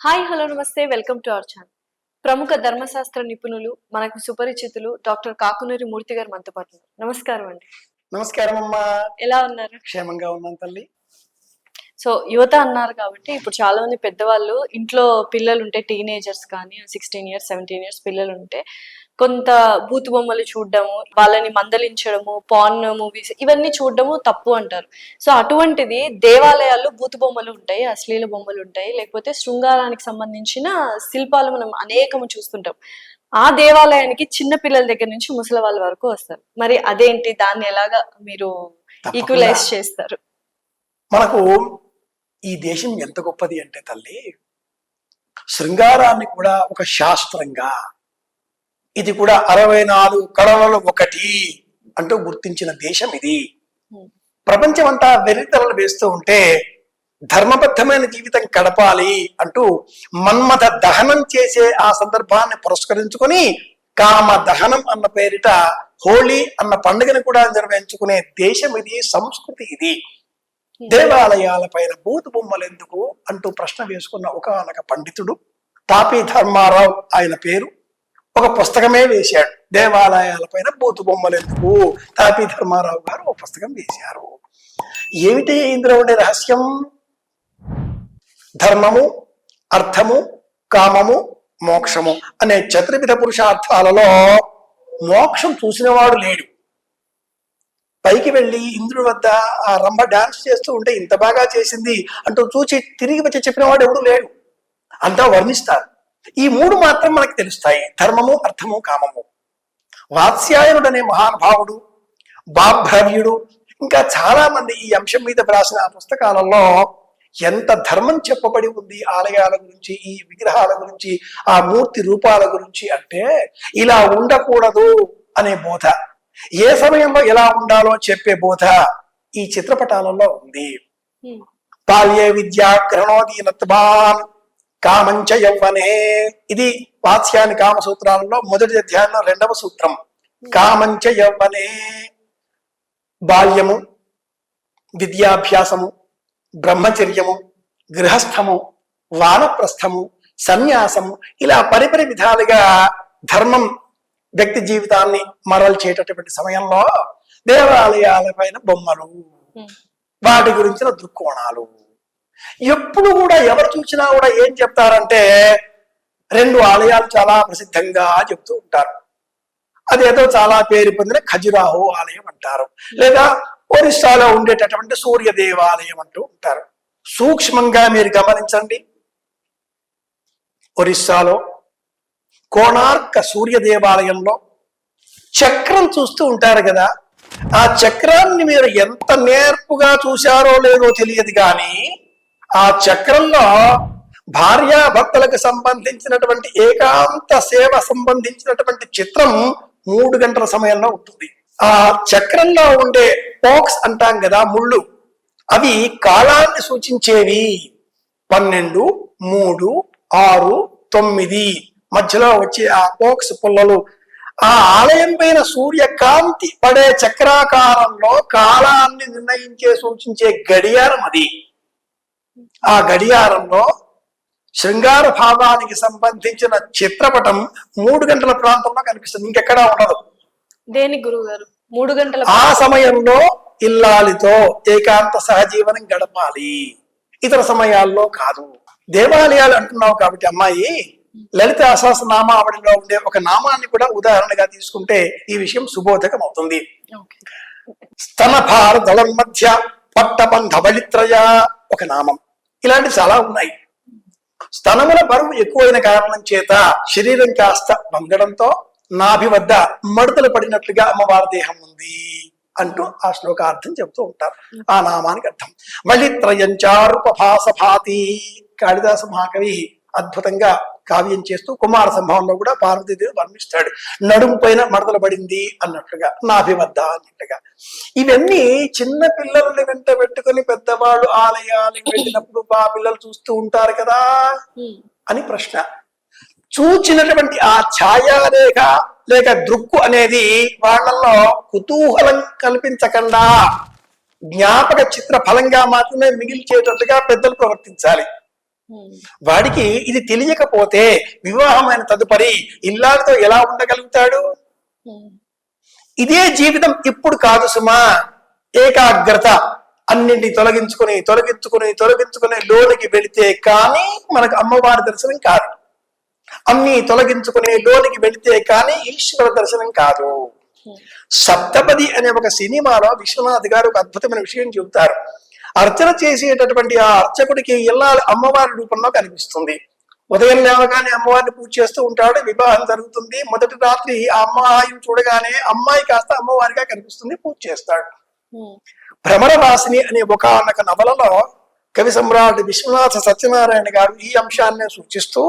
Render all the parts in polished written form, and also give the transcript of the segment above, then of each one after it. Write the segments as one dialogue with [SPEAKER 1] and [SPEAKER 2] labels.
[SPEAKER 1] Hi hello నమస్తే welcome to our channel. ప్రముఖ ధర్మశాస్త్ర నిపుణులు మనకు సుపరిచితులు డాక్టర్ కాకునూరి మూర్తి గారు మనతో పాటు ఉన్నారు. నమస్కారం అండి.
[SPEAKER 2] నమస్కారం అమ్మా.
[SPEAKER 1] ఎలా ఉన్నారు?
[SPEAKER 2] క్షేమంగా ఉన్నాను తల్లి.
[SPEAKER 1] సో యువత అన్నారు కాబట్టి ఇప్పుడు చాలా మంది పెద్దవాళ్ళు ఇంట్లో పిల్లలు ఉంటే టీనేజర్స్ కానీ 16 ఇయర్స్ 17 ఇయర్స్ పిల్లలు ఉంటే కొంత బూతు బొమ్మలు చూడడము, వాళ్ళని మందలించడము, పార్న్ మూవీస్ ఇవన్నీ చూడడము తప్పు అంటారు. సో అటువంటిది దేవాలయాల్లో బూతు బొమ్మలు ఉంటాయి, అశ్లీల బొమ్మలు ఉంటాయి, లేకపోతే శృంగారానికి సంబంధించిన శిల్పాలు మనం అనేకము చూస్తుంటాం. ఆ దేవాలయానికి చిన్న పిల్లల దగ్గర నుంచి ముసలి వాళ్ళ వరకు వస్తారు. మరి అదేంటి, దాన్ని ఎలాగా మీరు ఈక్వలైజ్ చేస్తారు?
[SPEAKER 2] మనకు ఈ దేశం ఎంత గొప్పది అంటే తల్లి, శృంగారాన్ని కూడా ఒక శాస్త్రంగా, ఇది కూడా 64 కళలలో ఒకటి అంటూ గుర్తించిన దేశం ఇది. ప్రపంచం అంతా వెర్రితలలు వేస్తూ ఉంటే ధర్మబద్ధమైన జీవితం గడపాలి అంటూ మన్మథ దహనం చేసే ఆ సందర్భాన్ని పురస్కరించుకొని కామ దహనం అన్న పేరిట హోళీ అన్న పండుగను కూడా నిర్వహించుకునే దేశం ఇది, సంస్కృతి ఇది. దేవాలయాల పైన బూతు బొమ్మలు ఎందుకు అంటూ ప్రశ్న వేసుకున్న ఒకనొక పండితుడు తాపీ ధర్మారావు ఆయన పేరు, ఒక పుస్తకమే వేశాడు. దేవాలయాల పైన బూతు బొమ్మలు ఎందుకు, తాపీ ధర్మారావు గారు ఒక పుస్తకం వేశారు. ఏమిటి ఇందులో ఉండే రహస్యం? ధర్మము, అర్థము, కామము, మోక్షము అనే చతుర్విధ పురుషార్థాలలో మోక్షం చూసినవాడు లేడు. పైకి వెళ్ళి ఇంద్రుడి వద్ద ఆ రంభ డాన్స్ చేస్తూ ఉంటే ఇంత బాగా చేసింది అంటూ చూచి తిరిగి వచ్చి చెప్పిన వాడు ఎవడు లేడు. అంతా వర్ణిస్తారు. ఈ 3 మాత్రం మనకు తెలుస్తాయి: ధర్మము, అర్థము, కామము. వాత్స్యాయనుడు అనే మహానుభావుడు, బాభ్రవ్యుడు, ఇంకా చాలా మంది ఈ అంశం మీద వ్రాసిన ఆ పుస్తకాలలో ఎంత ధర్మం చెప్పబడి ఉంది ఆలయాల గురించి, ఈ విగ్రహాల గురించి, ఆ మూర్తి రూపాల గురించి. అంటే ఇలా ఉండకూడదు అనే బోధ, ఏ సమయంలో ఎలా ఉండాలో చెప్పే బోధ ఈ చిత్రపటాలలో ఉంది. బాల్యే విద్యా గ్రహణోదీనత్వాన్ కామంచ యవ్వనే, ఇది వాత్స్యాని కామసూత్రాలలో మొదటి అధ్యాయంలో 2వ సూత్రం. కామంచ యవ్వనే, బాల్యము, విద్యాభ్యాసము, బ్రహ్మచర్యము, గృహస్థము, వానప్రస్థము, సన్యాసము, ఇలా పరిపరి విధాలుగా ధర్మం వ్యక్తి జీవితాన్ని మరల్చేటటువంటి సమయంలో దేవాలయాల పైన బొమ్మలు, వాటి గురించిన దృక్కోణాలు. ఎప్పుడు కూడా ఎవరు చూసినా కూడా ఏం చెప్తారంటే 2 ఆలయాలు చాలా ప్రసిద్ధంగా చెప్తూ ఉంటారు. అదేదో చాలా పేరు పొందిన ఖజురాహో ఆలయం అంటారు, లేదా ఒరిస్సాలో ఉండేటటువంటి సూర్య దేవాలయం అంటూ ఉంటారు. సూక్ష్మంగా మీరు గమనించండి, ఒరిస్సాలో కోణార్క సూర్య దేవాలయంలో చక్రం చూస్తూ ఉంటారు కదా, ఆ చక్రాన్ని మీరు ఎంత నేర్పుగా చూశారో లేదో తెలియదు కానీ ఆ చక్రంలో భార్యాభర్తలకు సంబంధించినటువంటి ఏకాంత సేవ సంబంధించినటువంటి చిత్రం 3 గంటల సమయంలో ఉంటుంది. ఆ చక్రంలో ఉండే పోక్స్ అంటాం కదా, ముళ్ళు, అవి కాలాన్ని సూచించేవి. 12, 3, 6, 9 మధ్యలో వచ్చే ఆ పోక్స్ పుల్లలు ఆ ఆలయం పైన సూర్యకాంతి పడే చక్రాకారంలో కాలాన్ని నిర్ణయించే సూచించే గడియారం అది. ఆ గడియారంలో శృంగార భావానికి సంబంధించిన చిత్రపటం 3 గంటల ప్రాంతంలో కనిపిస్తుంది, ఇంకెక్కడా ఉండదు.
[SPEAKER 1] దేని గురువు గారు 3 గంటల?
[SPEAKER 2] ఆ సమయంలో ఇల్లాలితో ఏకాంత సహజీవనం గడపాలి, ఇతర సమయాల్లో కాదు. దేవాలయాలు అంటున్నావు కాబట్టి అమ్మాయి, లలిత సహస్రనామావళిలో ఉండే ఒక నామాన్ని కూడా ఉదాహరణగా తీసుకుంటే ఈ విషయం సుబోధకం అవుతుంది. స్తనభార దళం మధ్య పట్టబంధ బలిత్రయ ఒక నామం. ఇలాంటి చాలా ఉన్నాయి. స్తనముల బరువు ఎక్కువైన కారణం చేత శరీరం కాస్త వంగడంతో నాభి వద్ద మడతలు పడినట్లుగా అమ్మవారి దేహం ఉంది అంటూ ఆ శ్లోకార్థం చెబుతూ ఉంటారు. ఆ నామానికి అర్థం వళిత్రయంచారుపభాసభాతి. కాళిదాస మహాకవి అద్భుతంగా కావ్యం చేస్తూ కుమార సంభవంలో కూడా పార్వతీదేవి వర్ణిస్తాడు. నడుము పైన మడతలు పడింది అన్నట్లుగా, నాభి వద్ద అన్నట్లుగా. ఇవన్నీ చిన్న పిల్లల్ని వెంట పెట్టుకుని పెద్దవాళ్ళు ఆలయాలకు వెళ్ళినప్పుడు ఆ పిల్లలు చూస్తూ ఉంటారు కదా అని ప్రశ్న. చూచినటువంటి ఆ ఛాయారేఖ లేక దృక్కు అనేది వాళ్ళల్లో కుతూహలం కల్పించకుండా జ్ఞాపక చిత్ర ఫలంగా మాత్రమే మిగిల్చేటట్టుగా పెద్దలు ప్రవర్తించాలి. వాడికి ఇది తెలియకపోతే వివాహమైన తదుపరి ఇల్లాలతో ఎలా ఉండగలుగుతాడు? ఇదే జీవితం ఇప్పుడు కాదు సుమా. ఏకాగ్రత అన్నింటినీ తొలగించుకుని లోనికి వెళితే కానీ మనకు అమ్మవారి దర్శనం కాదు. అన్ని తొలగించుకుని లోనికి వెళితే కానీ ఈశ్వర దర్శనం కాదు. సప్తపది అనే ఒక సినిమాలో విశ్వనాథ్ గారు ఒక అద్భుతమైన విషయం చెబుతారు. అర్చన చేసేటటువంటి ఆ అర్చకుడికి ఇల్లాలు అమ్మవారి రూపంలో కనిపిస్తుంది. ఉదయం లేవగానే అమ్మవారిని పూజ చేస్తూ ఉంటాడు. వివాహం జరుగుతుంది. మొదటి రాత్రి ఆ అమ్మాయిని చూడగానే అమ్మాయి కాస్త అమ్మవారిగా కనిపిస్తుంది. పూజ చేస్తాడు. భ్రమరవాసిని అనే ఒకనొక నవలలో కవి సమ్రాట్ విశ్వనాథ సత్యనారాయణ గారు ఈ అంశాన్ని సూచిస్తూ,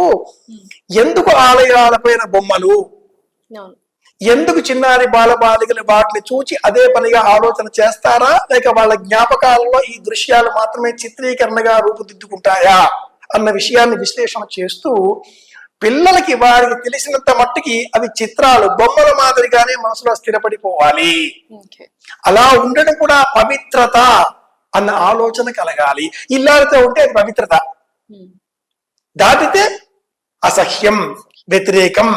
[SPEAKER 2] ఎందుకు ఆలయాలపైన బొమ్మలు, ఎందుకు చిన్నారి బాలబాలికలు వాటిని చూచి అదే పనిగా ఆలోచన చేస్తారా, లేక వాళ్ళ జ్ఞాపకాలలో ఈ దృశ్యాలు మాత్రమే చిత్రీకరణగా రూపుదిద్దుకుంటాయా అన్న విషయాన్ని విశ్లేషణ చేస్తూ, పిల్లలకి వారికి తెలిసినంత మట్టుకి అవి చిత్రాలు, బొమ్మల మాదిరిగానే మనసులో స్థిరపడిపోవాలి. అలా ఉండడం కూడా పవిత్రత అన్న ఆలోచన కలగాలి. ఇల్లాలతో ఉంటే అది పవిత్రత, దాటితే అసహ్యం, వ్యతిరేకం,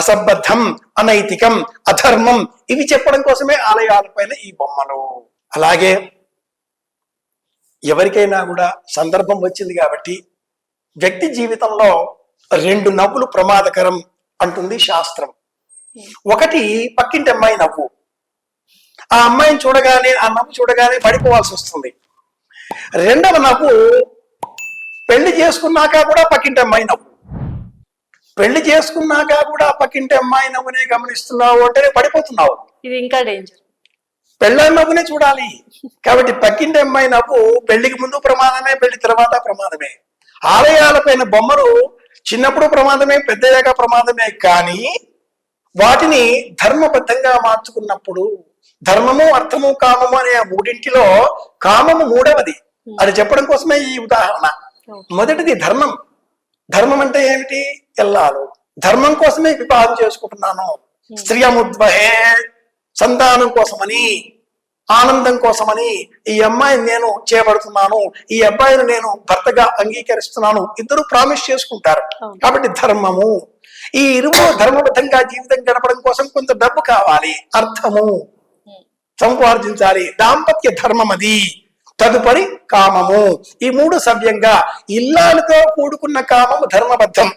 [SPEAKER 2] అసంబద్ధం, అనైతికం, అధర్మం ఇవి చెప్పడం కోసమే ఆలయాలపైన ఈ బొమ్మలు. అలాగే ఎవరికైనా కూడా సందర్భం వచ్చింది కాబట్టి వ్యక్తి జీవితంలో 2 నవ్వులు ప్రమాదకరం అంటుంది శాస్త్రం. ఒకటి పక్కింటి అమ్మాయి నవ్వు. ఆ అమ్మాయిని చూడగానే, ఆ నవ్వు చూడగానే పడిపోవాల్సి వస్తుంది. రెండవ నవ్వు పెళ్లి చేసుకున్నాక కూడా పక్కింటి అమ్మాయి నవ్వు. పెళ్లి చేసుకున్నాక కూడా పక్కింటి అమ్మాయి నవ్వునే గమనిస్తున్నావు అంటే పడిపోతున్నావు.
[SPEAKER 1] ఇది ఇంకా డేంజర్.
[SPEAKER 2] పెళ్ళ నవ్వునే చూడాలి. కాబట్టి పక్కింటి అమ్మాయి నవ్వు పెళ్లికి ముందు ప్రమాదమే, పెళ్లి తర్వాత ప్రమాదమే. ఆలయాలపైన బొమ్మలు చిన్నప్పుడు ప్రమాదమే, పెద్దయ్యాక ప్రమాదమే. కానీ వాటిని ధర్మబద్ధంగా మార్చుకున్నప్పుడు, ధర్మము, అర్థము, కామము అనే ఆ మూడింటిలో కామము 3వది. అది చెప్పడం కోసమే ఈ ఉదాహరణ. మొదటిది ధర్మం. ధర్మం అంటే ఏమిటి? ఎల్లాలు. ధర్మం కోసమే వివాహం చేసుకుంటున్నాను. స్త్రియముద్వహే, సంతానం కోసమని, ఆనందం కోసమని ఈ అమ్మాయిని నేను చేయబడుతున్నాను, ఈ అబ్బాయిని నేను భర్తగా అంగీకరిస్తున్నాను. ఇద్దరు ప్రామిస్ చేసుకుంటారు. కాబట్టి ధర్మము. ఈ ఇరువురు ధర్మబద్ధంగా జీవితం గడపడం కోసం కొంత డబ్బు కావాలి, అర్థము సంపార్జించాలి. దాంపత్య ధర్మం అది. తదుపరి కామము. ఈ 3 సవ్యంగా. ఇల్లాలతో కూడుకున్న కామము ధర్మబద్ధం.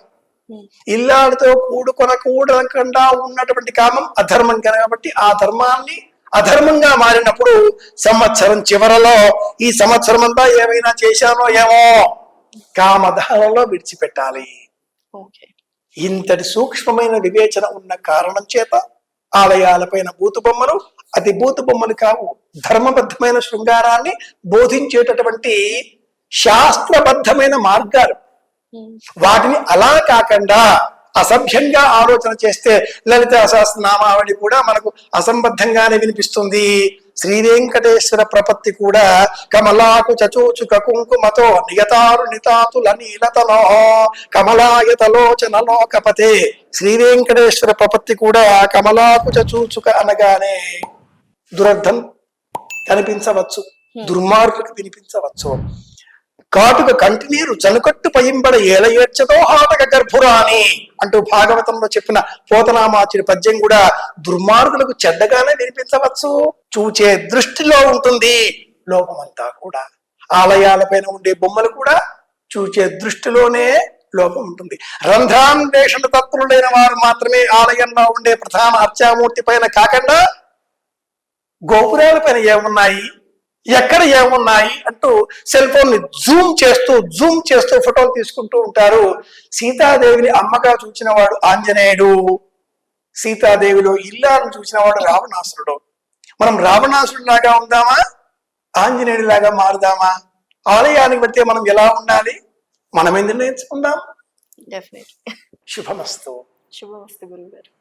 [SPEAKER 2] ఇల్లాలతో కూడకుండా ఉన్నటువంటి కామం అధర్మం. కాబట్టి ఆ ధర్మాన్ని అధర్మంగా మారినప్పుడు సంవత్సరం చివరలో ఈ సంవత్సరం అంతా ఏమైనా చేశానో ఏమో కామధారలో విడిచిపెట్టాలి. ఇంతటి సూక్ష్మమైన వివేచన ఉన్న కారణం చేత ఆలయాలపైన బూతు బొమ్మలు అతి బూతు బొమ్మలు కావు. ధర్మబద్ధమైన శృంగారాన్ని బోధించేటటువంటి శాస్త్రబద్ధమైన మార్గాలు. వాటిని అలా కాకుండా అసభ్యంగా ఆలోచన చేస్తే లలిత సహస్రనామావళి కూడా మనకు అసంబద్ధంగానే వినిపిస్తుంది. శ్రీ వెంకటేశ్వర ప్రపత్తి కూడా కమలాకు చచూచుక కుంకుమతో నియతారు నితాతుల నీలతలో కమలాయతలోచనలో కపతే. శ్రీ వెంకటేశ్వర ప్రపత్తి కూడా కమలాకు చచూచుక అనగానే దురర్థం కనిపించవచ్చు, దుర్మార్గులకు వినిపించవచ్చు. కాటుక కంటినీరు చనుకట్టు పయింబడ ఏల ఏడ్చదో హాటక గర్భురాని అంటూ భాగవతంలో చెప్పిన పోతనామాచుడి పద్యం కూడా దుర్మార్గులకు చెడ్డగానే వినిపించవచ్చు. చూచే దృష్టిలో ఉంటుంది లోపమంతా కూడా. ఆలయాలపైన ఉండే బొమ్మలు కూడా చూచే దృష్టిలోనే లోపం ఉంటుంది. రంధ్రాన్వేషణ తత్పరులైన వారు మాత్రమే ఆలయంలో ఉండే ప్రధాన అర్చామూర్తి పైన కాకుండా గోపురాల పైన ఏమున్నాయి, ఎక్కడ ఏమున్నాయి అంటూ సెల్ ఫోన్ ని జూమ్ చేస్తూ ఫోటోలు తీసుకుంటూ ఉంటారు. సీతాదేవిని అమ్మగా చూసిన వాడు ఆంజనేయుడు. సీతాదేవిలో ఇల్లాలను చూసిన వాడు రావణాసురుడు. మనం రావణాసురుడు లాగా ఉందామా, ఆంజనేయుడి లాగా మారుదామా? ఆలయానికి పెడితే మనం ఎలా ఉండాలి, మనం ఎందుకు నేర్చుకుందాం.
[SPEAKER 1] డెఫినెట్లీ.
[SPEAKER 2] శుభమస్తు.
[SPEAKER 1] శుభమస్తు గురువు గారు.